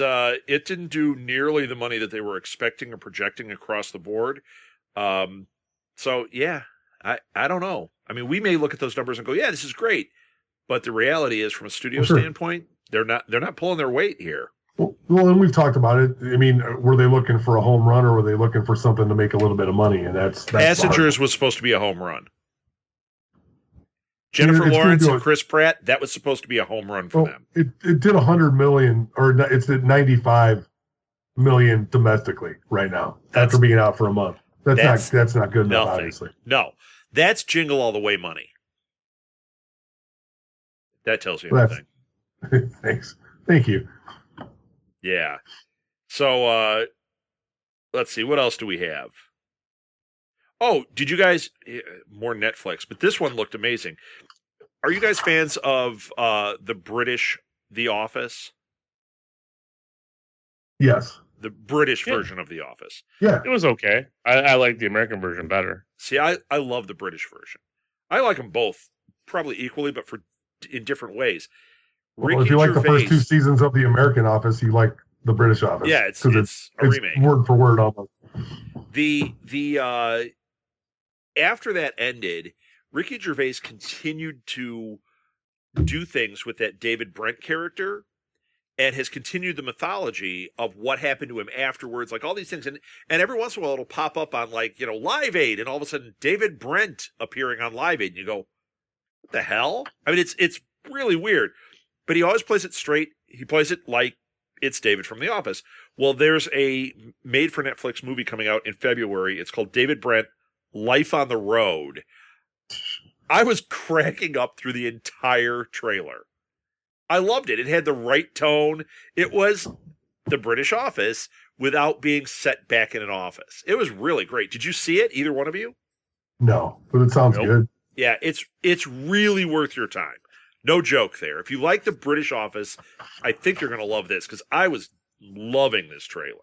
didn't do nearly the money that they were expecting or projecting across the board. So yeah, I don't know. I mean, we may look at those numbers and go, yeah, this is great. But the reality is, from a studio standpoint, they're not pulling their weight here. Well, and we've talked about it. I mean, were they looking for a home run, or were they looking for something to make a little bit of money? And that's Passengers was supposed to be a home run. Jennifer Lawrence and Chris Pratt, that was supposed to be a home run for them. It did $100 million, or it's at $95 million domestically right now after being out for a month. That's not good enough, obviously. No, that's Jingle All the Way money. That tells you everything. Thanks. Thank you. Yeah. So, let's see. What else do we have? Oh, did you guys... More Netflix, but this one looked amazing. Are you guys fans of the British The Office? Yes. The British version of The Office. Yeah. It was okay. I like the American version better. See, I love the British version. I like them both, probably equally, but in different ways. Well, if you like the first 2 seasons of The American Office, you like the British Office. Yeah, it's a remake. Word for word almost. The after that ended, Ricky Gervais continued to do things with that David Brent character and has continued the mythology of what happened to him afterwards, like all these things. And every once in a while it'll pop up on Live Aid, and all of a sudden David Brent appearing on Live Aid, and you go, what the hell? I mean, it's really weird. But he always plays it straight. He plays it like it's David from The Office. Well, there's a made-for-Netflix movie coming out in February. It's called David Brent, Life on the Road. I was cracking up through the entire trailer. I loved it. It had the right tone. It was the British Office without being set back in an office. It was really great. Did you see it, either one of you? No, but it sounds good. Yeah, it's really worth your time. No joke there. If you like the British Office, I think you're going to love this, because I was loving this trailer.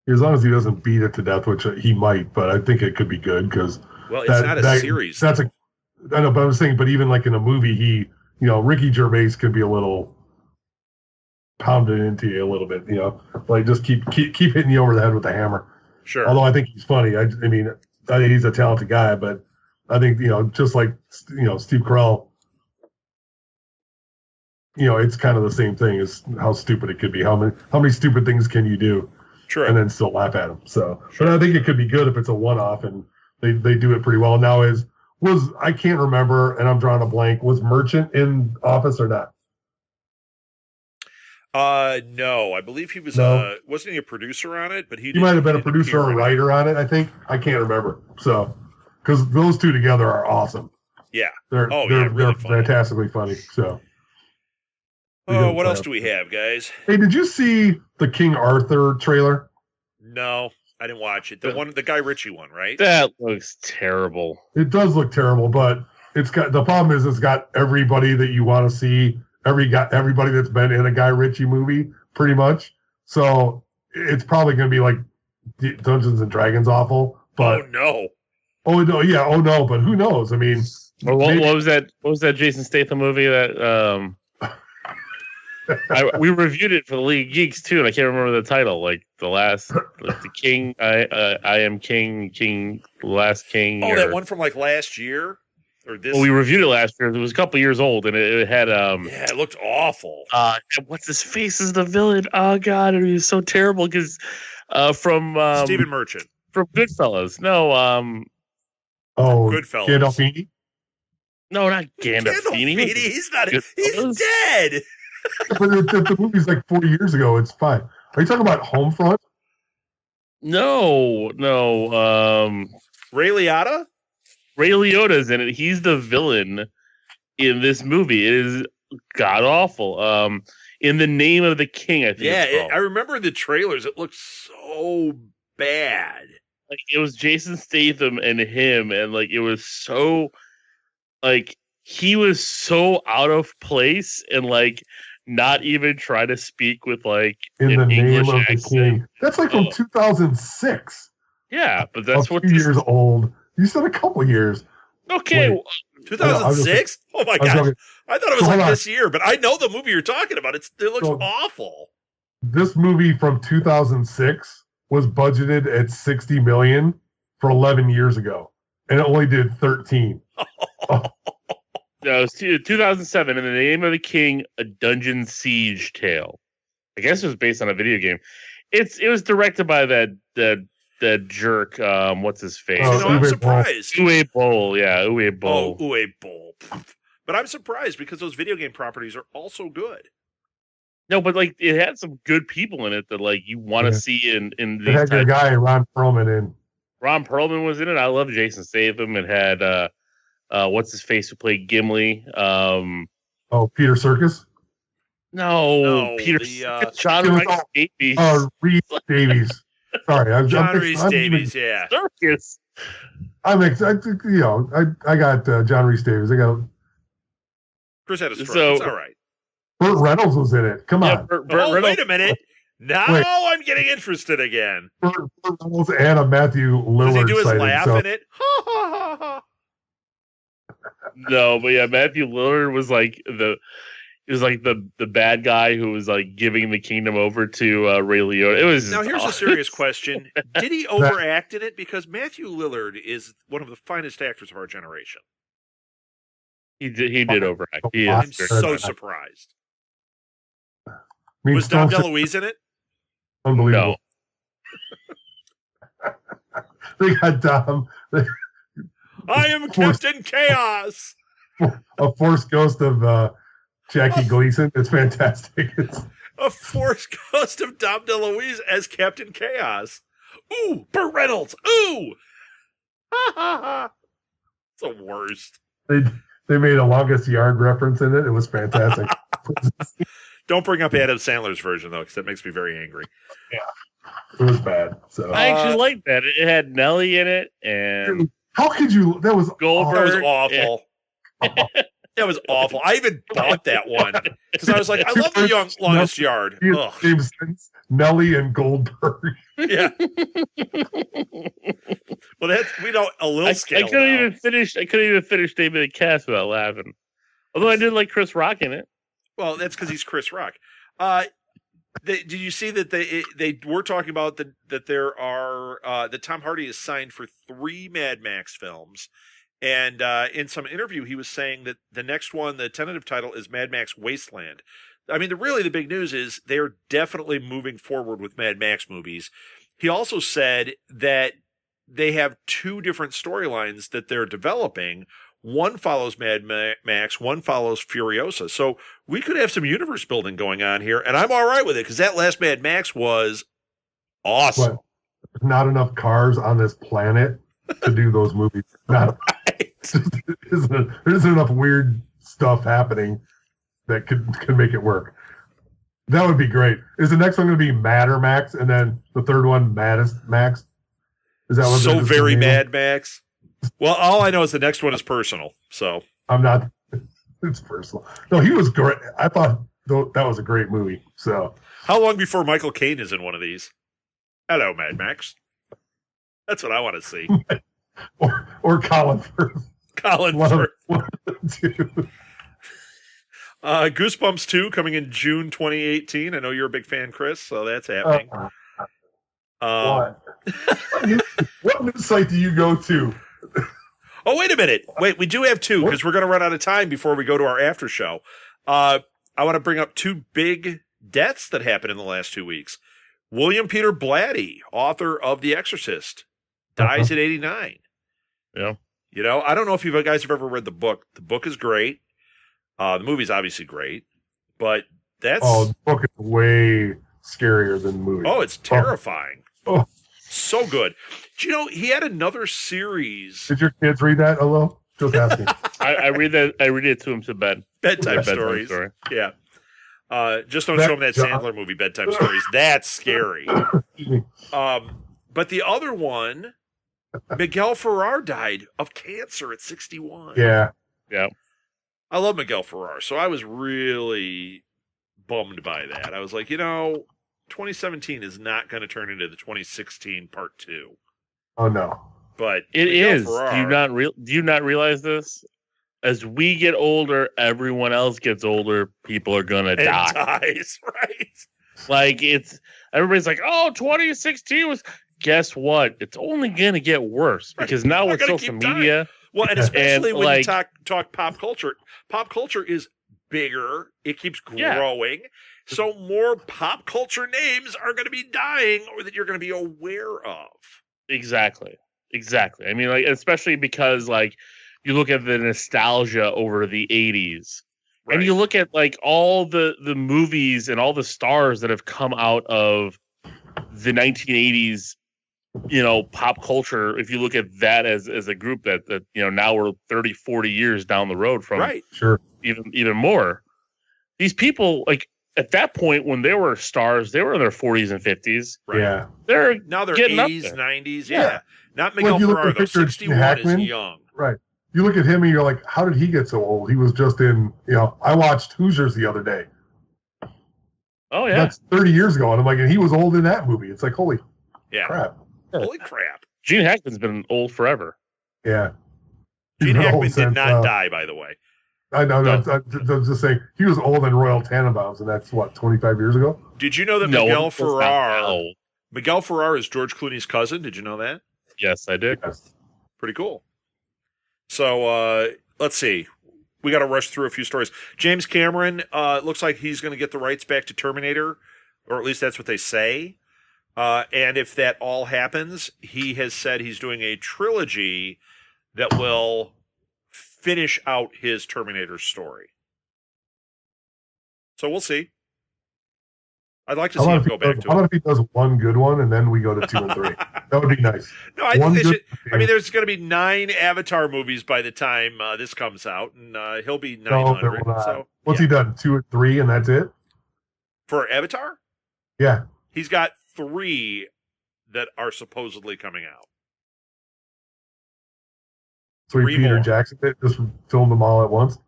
As long as he doesn't beat it to death, which he might, but I think it could be good because... Well, it's not a series. That's I know, but I was saying, but even like in a movie, Ricky Gervais could be a little pounded into you a little bit, like just keep hitting you over the head with the hammer. Sure. Although I think he's funny. I think he's a talented guy, but I think, just like, Steve Carell, it's kind of the same thing as how stupid it could be. How many stupid things can you do? True. And then still laugh at them. So, Sure. But I think it could be good if it's a one-off and they do it pretty well. Now I can't remember, and I'm drawing a blank. Was Merchant in Office or not? No, I believe he was. No. Wasn't he a producer on it? But he might have been a producer or a writer on it. I think I can't remember. So, because those two together are awesome. Yeah. They're really fantastically funny. So. Oh, what else do we have, guys? Hey, did you see the King Arthur trailer? No, I didn't watch it. The Guy Ritchie one, right? That looks terrible. It does look terrible, but the problem is it's got everybody that you want to see. Everybody that's been in a Guy Ritchie movie, pretty much. So it's probably going to be like Dungeons and Dragons awful. But oh no, but who knows? I mean, what was that? What was that Jason Statham movie that? We reviewed it for the League of Geeks too, and I can't remember the title. Like the King, I am King, the Last King. Oh, that one from like last year or this. Well, we reviewed it last year. It was a couple years old, and it had it looked awful. What's his face is the villain? Oh God, it was so terrible because from Stephen Merchant from Goodfellas. No, Goodfellas. Gandolfini? No, not Gandolfini. He's not. He's dead. But if the movie's like 40 years ago, it's fine. Are you talking about Homefront? No. Ray Liotta? Ray Liotta's in it. He's the villain in this movie. It is god awful. In the Name of the King, I think. Yeah, I remember in the trailers. It looked so bad. Like it was Jason Statham and him, and like it was so, like he was so out of place, and like not even try to speak with like in the English Name of accent. the King. That's like from 2006. Yeah, but that's a few years old. You said a couple years. Okay, 2006. Oh my gosh, I thought it was like this year, but I know the movie you're talking about. It looks awful. This movie from 2006 was budgeted at $60 million for 11 years ago, and it only did 13. No, it was 2007. In the Name of the King, a Dungeon Siege Tale. I guess it was based on a video game. It was directed by that jerk. What's his face? I'm surprised. Uwe Boll. Yeah, Uwe Boll. Oh, Uwe Boll. But I'm surprised because those video game properties are also good. No, but like it had some good people in it that like you want to see in these. It had your guy Ron Perlman in. Ron Perlman was in it. I love Jason Statham. It had what's his face who played Gimli? Peter Serkis? No, Peter John Rhys Davies. Rhys Davies. Sorry, John Rhys Davies. Yeah, Serkis. I'm excited. I got John Rhys Davies. I got Chris had a stroke. It's all right. Burt Reynolds was in it. Come on. Burt Reynolds. Wait a minute. Now I'm getting interested again. Burt Reynolds and a Matthew Lillard. Does he do his sighting, laugh in it? No, but yeah, Matthew Lillard was like the bad guy who was like giving the kingdom over to Ray Liotta. It was now. Here's a serious question: did he overact in it? Because Matthew Lillard is one of the finest actors of our generation. He did overact. I'm so surprised. Was Dom DeLuise in it? Unbelievable. No. They got Dom. I am Captain Chaos. A force ghost of Jackie Gleason. It's fantastic. A force ghost of Dom DeLuise as Captain Chaos. Ooh, Burt Reynolds. Ooh. It's the worst. They made a Longest Yard reference in it. It was fantastic. Don't bring up Adam Sandler's version, though, because that makes me very angry. Yeah, it was bad. So I actually liked that. It had Nelly in it, and how could you? That was Goldberg. That was awful. Yeah. That was awful. I even bought that one because I was like, I love the Longest Yard. Nelly and Goldberg. Yeah. Well, that's we know a little I scale. couldn't now. even finish. I couldn't even finish naming the cast without laughing. Although I did like Chris Rock in it. Well, that's because he's Chris Rock. Did you see that they were talking about that there are that Tom Hardy is signed for 3 Mad Max films, and in some interview he was saying that the next one, the tentative title, is Mad Max Wasteland. I mean, the big news is they are definitely moving forward with Mad Max movies. He also said that they have 2 different storylines that they're developing. One follows Mad Max, one follows Furiosa. So we could have some universe building going on here, and I'm all right with it because that last Mad Max was awesome. But there's not enough cars on this planet to do those movies. Not, there isn't enough weird stuff happening that could make it work. That would be great. Is the next one going to be Madder Max, and then the third one Maddest Max? Is that what So very Mad Max? Well, all I know is the next one is personal. So I'm not. It's personal. No, he was great. I thought that was a great movie. So how long before Michael Caine is in one of these? Hello, Mad Max. That's what I want to see. or Colin Firth. Colin One Firth. of the two. Goosebumps 2 coming in June 2018. I know you're a big fan, Chris, so that's happening. What news site do you go to? Oh, wait a minute. Wait, we do have 2 because we're going to run out of time before we go to our after show. I want to bring up 2 big deaths that happened in the last 2 weeks. William Peter Blatty, author of The Exorcist, dies at 89. Yeah. You know, I don't know if you guys have ever read the book. The book is great. The movie's obviously great, but that's... Oh, the book is way scarier than the movie. Oh, it's terrifying. Oh. So good. Do you know, he had another series. Did your kids read that, Hello? Just asking. I read that. I read it to him to bed. Bedtime stories. Story. Yeah. Just don't show him that Sandler movie, Bedtime Stories. That's scary. But the other one, Miguel Ferrer died of cancer at 61. Yeah. Yeah. I love Miguel Ferrer, so I was really bummed by that. I was like, 2017 is not going to turn into the 2016 part 2. Oh, no. But It Miguel is. Ferrer, Do you not realize this? As we get older, everyone else gets older. People are gonna die. dies, right? Like everybody's like, "Oh, 2016 was." Guess what? It's only gonna get worse because now We're with gonna social keep media, Well, and especially And, when like- you talk pop culture. Pop culture is bigger. It keeps growing. So more pop culture names are going to be dying or that you're going to be aware of. exactly. I mean, like especially because like you look at the nostalgia over the 80s. Right. And you look at like all the movies and all the stars that have come out of the 1980s, pop culture. If you look at that as a group that now we're 30, 40 years down the road from Right. Sure. even more. These people, like at that point when they were stars, they were in their 40s and 50s. Right. Yeah. Now they're getting up 80s, there. 90s. Yeah. Yeah. Not Well, Miguel if you look Ferrer, at though. pictures of 61 Hackman, is young. Right. You look at him and you're like, how did he get so old? He was just in, I watched Hoosiers the other day. Oh yeah. That's 30 years ago. And I'm like, and he was old in that movie. It's like, holy Yeah. crap. Holy crap. Gene Hackman's been old forever. Yeah. Gene He's been Hackman old did since, not die, by the way. I know. No. I'm just saying, he was old in Royal Tenenbaums, and that's, 25 years ago? Did you know that No, Miguel it's not Ferrer... old. Miguel Ferrer is George Clooney's cousin? Did you know that? Yes, I did. Yes. Pretty cool. So let's see. We got to rush through a few stories. James Cameron looks like he's going to get the rights back to Terminator, or at least that's what they say. And if that all happens, he has said he's doing a trilogy that will finish out his Terminator story. So we'll see. I'd like to see him go back to How it. about if he does one good one, and then we go to 2 and 3? That would be nice. No, I think One they good should. I mean, there's going to be 9 Avatar movies by the time this comes out, and he'll be No, 900. there will not. So, What's yeah. he done? 2 and 3, and that's it? For Avatar? Yeah. He's got 3 that are supposedly coming out. So he 3 Peter more. Jackson did, just filmed them all at once?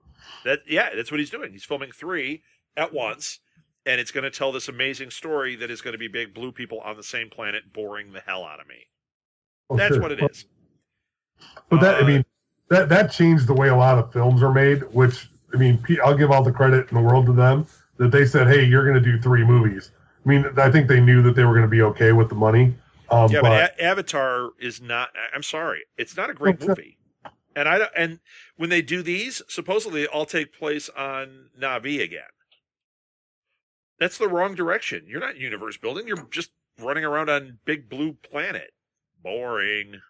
That's what he's doing. He's filming 3 at once, and it's going to tell this amazing story that is going to be big blue people on the same planet boring the hell out of me. Oh, That's sure. what it Well, is. But that changed the way a lot of films are made, which, I mean, I'll give all the credit in the world to them, that they said, hey, you're going to do 3 movies. I mean, I think they knew that they were going to be okay with the money. But Avatar is not, I'm sorry, it's not a great movie. And when they do these, supposedly all take place on Na'vi again. That's the wrong direction. You're not universe building. You're just running around on Big Blue Planet. Boring.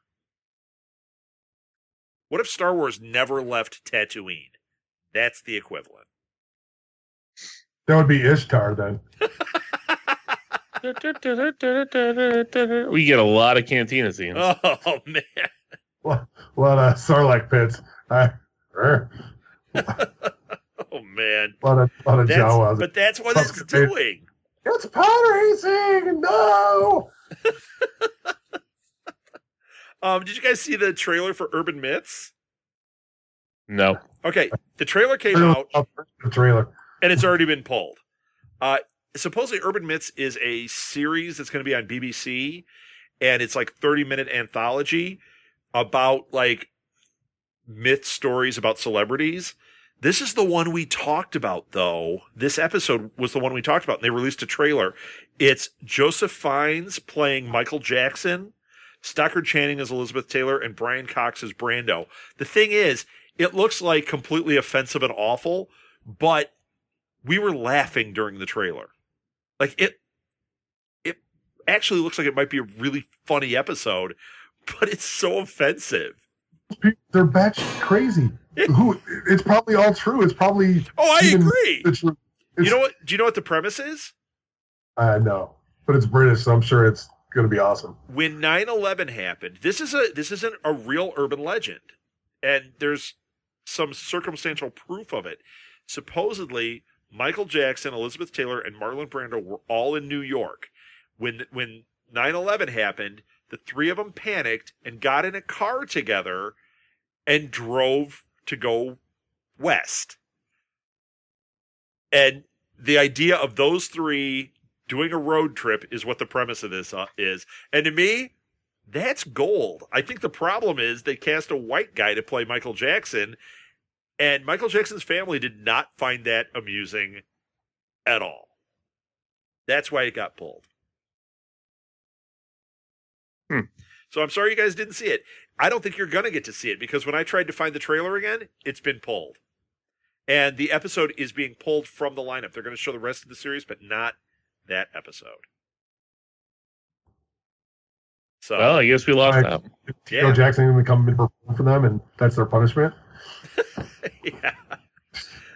What if Star Wars never left Tatooine? That's the equivalent. That would be Ishtar then. We get a lot of cantina scenes. Oh, man. A lot of Sarlacc pits. Oh, man. A lot of Jawas. But that's what it's doing. It's pod racing! No! Did you guys see the trailer for Urban Myths? No. Okay, the trailer came out. The trailer. And it's already been pulled. Supposedly Urban Myths is a series that's going to be on BBC, and it's like 30-minute anthology about like myth stories about celebrities. This is the one we talked about, though. This episode was the one we talked about, and they released a trailer. It's Joseph Fiennes playing Michael Jackson, Stockard Channing as Elizabeth Taylor, and Brian Cox as Brando. The thing is, it looks like completely offensive and awful, but we were laughing during the trailer. Like, it actually looks like it might be a really funny episode, but it's so offensive. They're batshit crazy. It's probably all true. It's probably. Oh, I agree. Do you know what? Do you know what the premise is? No, but it's British, so I'm sure it's going to be awesome. When 9/11 happened, this isn't a real urban legend, and there's some circumstantial proof of it. Supposedly, Michael Jackson, Elizabeth Taylor, and Marlon Brando were all in New York when 9/11 happened. The 3 of them panicked and got in a car together and drove to go west. And the idea of those 3 doing a road trip is what the premise of this is. And to me, that's gold. I think the problem is they cast a white guy to play Michael Jackson, and Michael Jackson's family did not find that amusing at all. That's why it got pulled. So I'm sorry you guys didn't see it. I don't think you're going to get to see it because when I tried to find the trailer again, it's been pulled. And the episode is being pulled from the lineup. They're going to show the rest of the series, but not that episode. So, well, I guess we lost that. Yeah. Jackson going to come and perform for them, and that's their punishment? Yeah.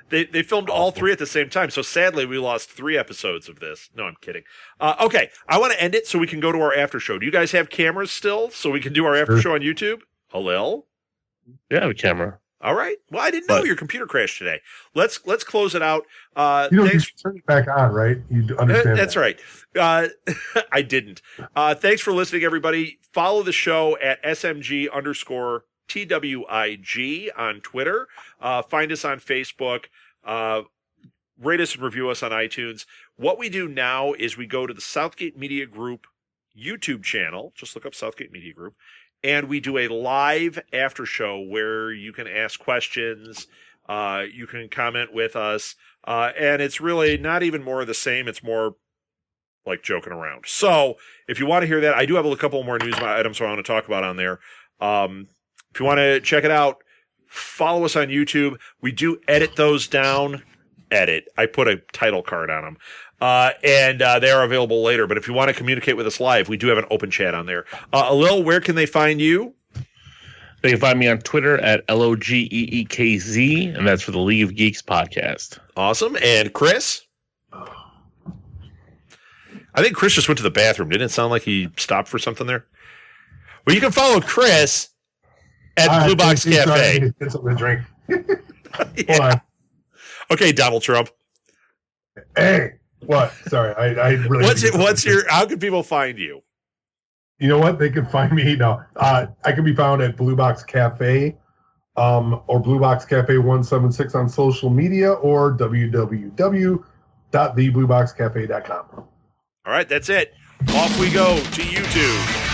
They filmed all 3 at the same time, so sadly we lost 3 episodes of this. No, I'm kidding. Okay, I want to end it so we can go to our after show. Do you guys have cameras still so we can do our after show on YouTube? Halil? Yeah, I have a camera. All right. Well, I didn't know your computer crashed today. Let's close it out. You turn it back on, right? You understand that's right. I didn't. Thanks for listening, everybody. Follow the show at SMG_TWIG on Twitter. Find us on Facebook. Rate us and review us on iTunes. What we do now is we go to the Southgate Media Group YouTube channel. Just look up Southgate Media Group. And we do a live after show where you can ask questions. You can comment with us. And it's really not even more of the same. It's more like joking around. So if you want to hear that, I do have a couple more news items I want to talk about on there. If you want to check it out, follow us on YouTube. We do edit those down. I put a title card on them. And they are available later. But if you want to communicate with us live, we do have an open chat on there. Alil, where can they find you? They can find me on Twitter at LOGEEKZ, and that's for the League of Geeks podcast. Awesome. And Chris? I think Chris just went to the bathroom. Didn't it sound like he stopped for something there? Well, you can follow Chris at Blue Box Cafe. Get something to drink. Yeah. Okay, Donald Trump. Hey, what? Sorry, I really. How can people find you? You know what? They can find me now. I can be found at Blue Box Cafe, or Blue Box Cafe 176 on social media, or www.theblueboxcafe.com. All right, that's it. Off we go to YouTube.